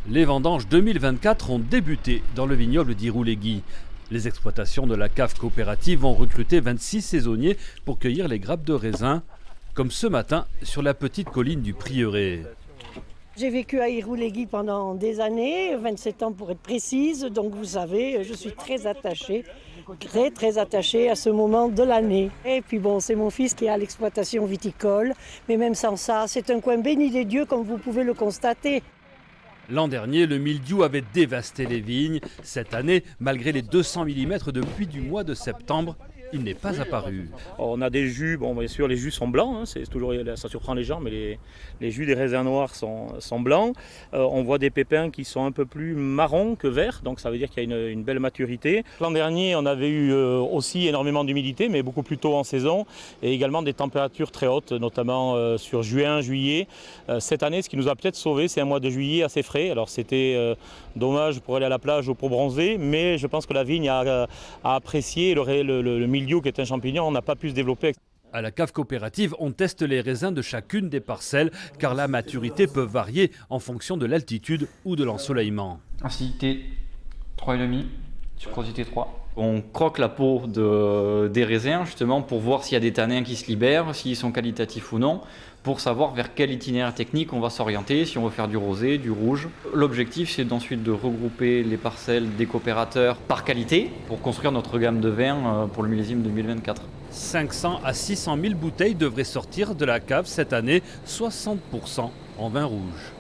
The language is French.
Les vendanges 2024 ont débuté dans le vignoble d'Irouléguy. Les exploitations de la cave coopérative vont recruter 26 saisonniers pour cueillir les grappes de raisin, comme ce matin sur la petite colline du Prieuré. J'ai vécu à Irouléguy pendant des années, 27 ans pour être précise, donc vous savez, je suis très attachée à ce moment de l'année. Et puis bon, c'est mon fils qui a l'exploitation viticole, mais même sans ça, c'est un coin béni des dieux comme vous pouvez le constater. L'an dernier, le mildiou avait dévasté les vignes. Cette année, malgré les 200 mm de pluie du mois de septembre, il n'est pas apparu. On a des jus, bon bien sûr les jus sont blancs, c'est toujours, ça surprend les gens, mais les jus des raisins noirs sont blancs. On voit des pépins qui sont un peu plus marrons que verts, donc ça veut dire qu'il y a une belle maturité. L'an dernier on avait eu aussi énormément d'humidité, mais beaucoup plus tôt en saison, et également des températures très hautes, notamment sur juin, juillet. Cette année, ce qui nous a peut-être sauvés, c'est un mois de juillet assez frais. Alors c'était dommage pour aller à la plage ou pour bronzer, mais je pense que la vigne a apprécié le mildiou qui est un champignon, on n'a pas pu se développer. À la cave coopérative, on teste les raisins de chacune des parcelles car la maturité peut varier en fonction de l'altitude ou de l'ensoleillement. Acidité 3,5, sucrosité 3. On croque la peau des raisins justement pour voir s'il y a des tanins qui se libèrent, s'ils sont qualitatifs ou non, pour savoir vers quel itinéraire technique on va s'orienter, si on veut faire du rosé, du rouge. L'objectif c'est ensuite de regrouper les parcelles des coopérateurs par qualité pour construire notre gamme de vins pour le millésime 2024. 500 à 600 000 bouteilles devraient sortir de la cave cette année, 60% en vin rouge.